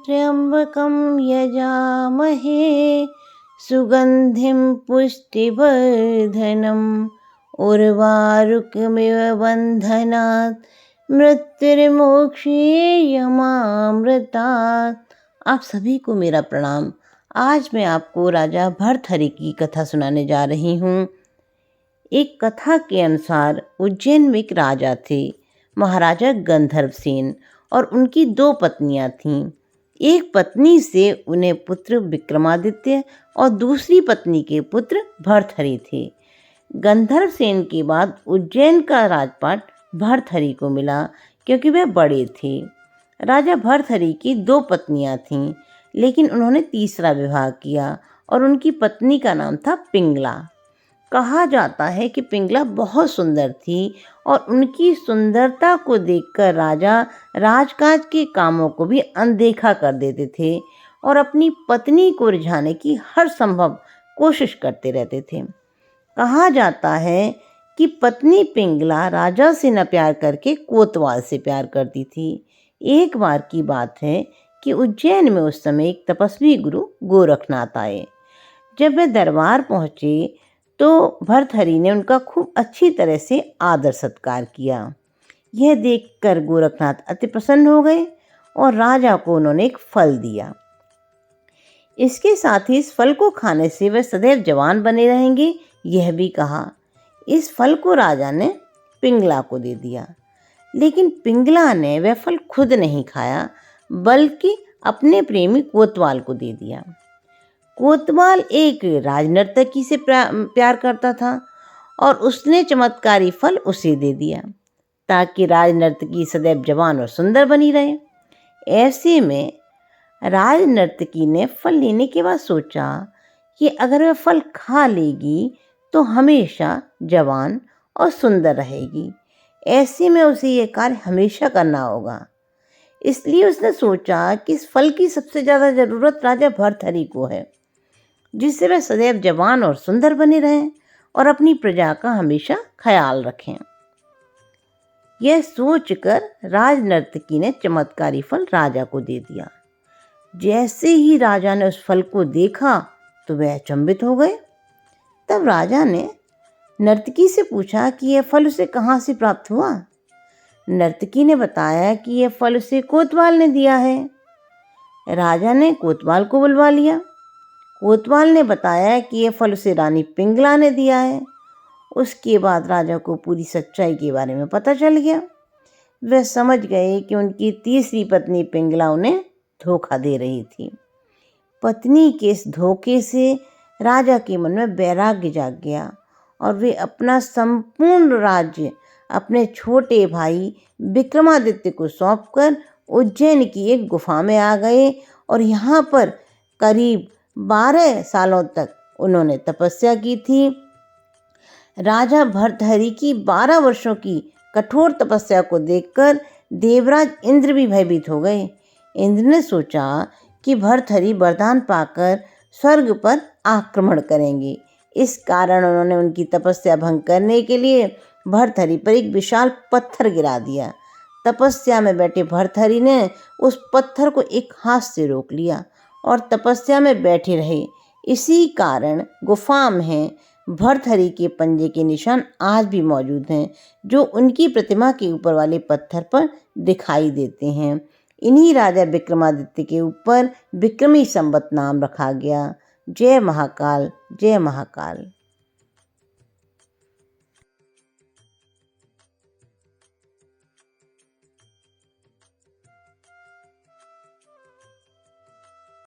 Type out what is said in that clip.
त्र्यंबकं यजामहे सुगंधिं पुष्टिवर्धनम् उर्वारुकमिव बन्धनात् मृत्युर्मोक्षीयमामृतात्। आप सभी को मेरा प्रणाम। आज मैं आपको राजा भर्तहरि की कथा सुनाने जा रही हूँ। एक कथा के अनुसार उज्जैन में एक राजा थे, महाराजा गंधर्वसेन, और उनकी 2 पत्नियां थीं। एक पत्नी से उन्हें पुत्र विक्रमादित्य और दूसरी पत्नी के पुत्र भर्तहरि थे। गंधर्वसेन के बाद उज्जैन का राजपाट भर्तहरि को मिला, क्योंकि वे बड़े थे। राजा भर्तहरि की 2 पत्नियां थीं, लेकिन उन्होंने तीसरा विवाह किया और उनकी पत्नी का नाम था पिंगला। कहा जाता है कि पिंगला बहुत सुंदर थी और उनकी सुंदरता को देखकर राजा राजकाज के कामों को भी अनदेखा कर देते थे और अपनी पत्नी को रिझाने की हर संभव कोशिश करते रहते थे। कहा जाता है कि पत्नी पिंगला राजा से न प्यार करके कोतवाल से प्यार करती थी। एक बार की बात है कि उज्जैन में उस समय एक तपस्वी गुरु गोरखनाथ आए। जब वे दरबार पहुँचे तो भर्तहरि ने उनका खूब अच्छी तरह से आदर सत्कार किया। यह देखकर गोरखनाथ अति प्रसन्न हो गए और राजा को उन्होंने एक फल दिया। इसके साथ ही इस फल को खाने से वे सदैव जवान बने रहेंगे, यह भी कहा। इस फल को राजा ने पिंगला को दे दिया, लेकिन पिंगला ने वह फल खुद नहीं खाया, बल्कि अपने प्रेमी कोतवाल को दे दिया। कोतवाल एक राजनर्तकी से प्यार करता था और उसने चमत्कारी फल उसे दे दिया ताकि राजनर्तकी सदैव जवान और सुंदर बनी रहे। ऐसे में राजनर्तकी ने फल लेने के बाद सोचा कि अगर वह फल खा लेगी तो हमेशा जवान और सुंदर रहेगी। ऐसे में उसे यह कार्य हमेशा करना होगा। इसलिए उसने सोचा कि इस फल की सबसे ज़्यादा ज़रूरत राजा भर्तहरि को है, जिससे वह सदैव जवान और सुंदर बने रहें और अपनी प्रजा का हमेशा ख्याल रखें। यह सोचकर राजनर्तकी ने चमत्कारी फल राजा को दे दिया। जैसे ही राजा ने उस फल को देखा तो वह अचंभित हो गए। तब राजा ने नर्तकी से पूछा कि यह फल उसे कहाँ से प्राप्त हुआ। नर्तकी ने बताया कि यह फल उसे कोतवाल ने दिया है। राजा ने कोतवाल को बुलवा लिया। कोतवाल ने बताया कि यह फल उसे रानी पिंगला ने दिया है। उसके बाद राजा को पूरी सच्चाई के बारे में पता चल गया। वह समझ गए कि उनकी तीसरी पत्नी पिंगला उन्हें धोखा दे रही थी। पत्नी के इस धोखे से राजा के मन में वैराग्य जाग गया और वे अपना संपूर्ण राज्य अपने छोटे भाई विक्रमादित्य को सौंपकर उज्जैन की एक गुफा में आ गए और यहाँ पर करीब 12 सालों तक उन्होंने तपस्या की थी। राजा भर्तहरि की 12 वर्षों की कठोर तपस्या को देखकर देवराज इंद्र भी भयभीत हो गए। इंद्र ने सोचा कि भर्तहरि वरदान पाकर स्वर्ग पर आक्रमण करेंगे। इस कारण उन्होंने उनकी तपस्या भंग करने के लिए भर्तहरि पर एक विशाल पत्थर गिरा दिया। तपस्या में बैठे भर्तहरि ने उस पत्थर को एक हाथ से रोक लिया और तपस्या में बैठे रहे। इसी कारण गुफा में भर्तहरि के पंजे के निशान आज भी मौजूद हैं, जो उनकी प्रतिमा के ऊपर वाले पत्थर पर दिखाई देते हैं। इन्हीं राजा विक्रमादित्य के ऊपर विक्रमी संवत नाम रखा गया। जय महाकाल, जय महाकाल।